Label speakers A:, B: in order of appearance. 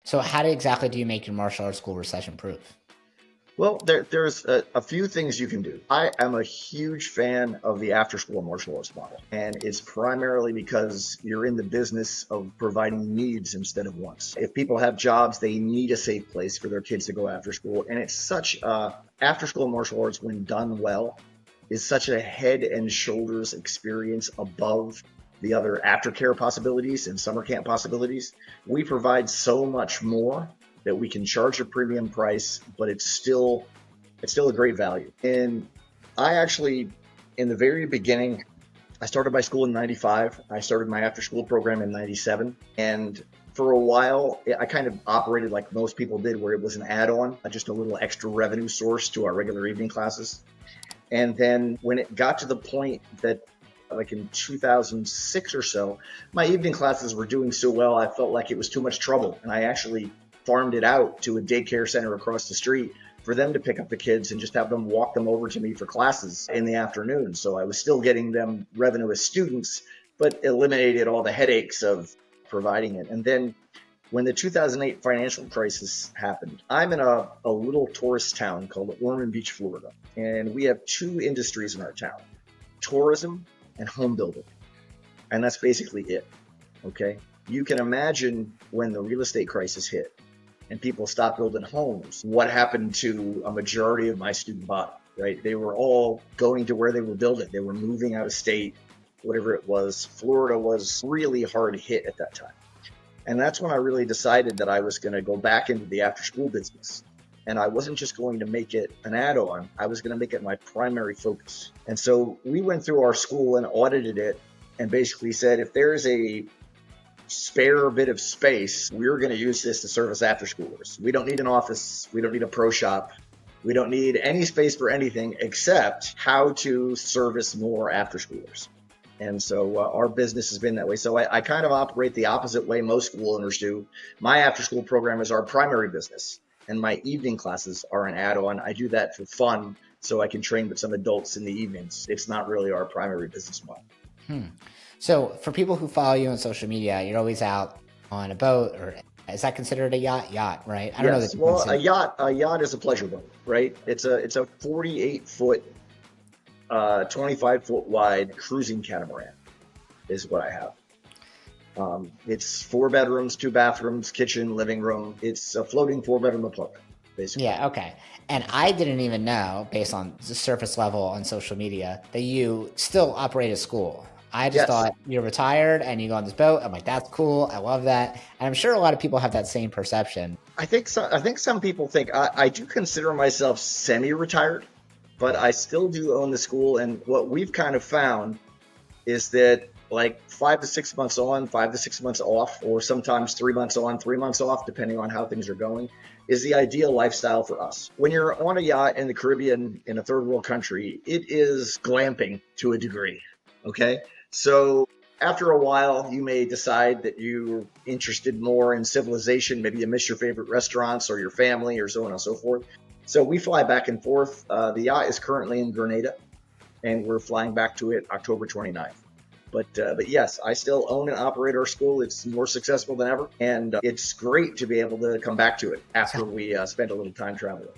A: So how exactly do you make your martial arts school recession proof?
B: Well, there's a few things you can do. I am a huge fan of the after school martial arts model, and it's primarily because you're in the business of providing needs instead of wants. If people have jobs, they need a safe place for their kids to go after school, and it's such after school martial arts, when done well, is such a head and shoulders experience above the other aftercare possibilities and summer camp possibilities. We provide so much more that we can charge a premium price, but it's still a great value. And I actually, in the very beginning, I started my school in 95. I started my after school program in 97. And for a while, I kind of operated like most people did, where it was an add-on, just a little extra revenue source to our regular evening classes. And then when it got to the point that, like in 2006 or so, my evening classes were doing so well, I felt like it was too much trouble. And I actually farmed it out to a daycare center across the street for them to pick up the kids and just have them walk them over to me for classes in the afternoon. So I was still getting them revenue as students, but eliminated all the headaches of providing it. And then when the 2008 financial crisis happened, I'm in a little tourist town called Ormond Beach, Florida. And we have two industries in our town: tourism and home building. And that's basically it. Okay. You can imagine when the real estate crisis hit and people stopped building homes, what happened to a majority of my student body, right? They were all going to where they were building. They were moving out of state, whatever it was. Florida was really hard hit at that time. And that's when I really decided that I was going to go back into the after school business. And I wasn't just going to make it an add-on, I was going to make it my primary focus. And so we went through our school and audited it and basically said, if there's a spare bit of space, we're going to use this to service after schoolers. We don't need an office. We don't need a pro shop. We don't need any space for anything except how to service more after schoolers. And so our business has been that way. So I kind of operate the opposite way most school owners do. My after school program is our primary business, and my evening classes are an add-on. I do that for fun so I can train with some adults in the evenings. It's not really our primary business model.
A: So for people who follow you on social media, you're always out on a boat, or is that considered a yacht? Yacht, right? I don't know
B: Yes,
A: the
B: well,
A: difference.
B: a yacht is a pleasure boat, right? It's a 48-foot, 25-foot wide cruising catamaran is what I have. It's 4 bedrooms, 2 bathrooms, kitchen, living room. It's a floating 4-bedroom apartment, basically.
A: Yeah, okay. And I didn't even know, based on the surface level on social media, that you still operate a school. I just
B: Yes.
A: thought you're retired and you go on this boat. I'm like, that's cool. I love that. And I'm sure a lot of people have that same perception.
B: I think so. I think some people think I do consider myself semi-retired, but I still do own the school. And what we've kind of found is that, like, 5 to 6 months on, 5 to 6 months off, or sometimes 3 months on, 3 months off, depending on how things are going, is the ideal lifestyle for us. When you're on a yacht in the Caribbean in a third world country, it is glamping to a degree. Okay. So after a while, you may decide that you're interested more in civilization. Maybe you miss your favorite restaurants or your family or so on and so forth. So we fly back and forth. The yacht is currently in Grenada, and we're flying back to it October 29th. But yes, I still own and operate our school. It's more successful than ever, and it's great to be able to come back to it after we spend a little time traveling.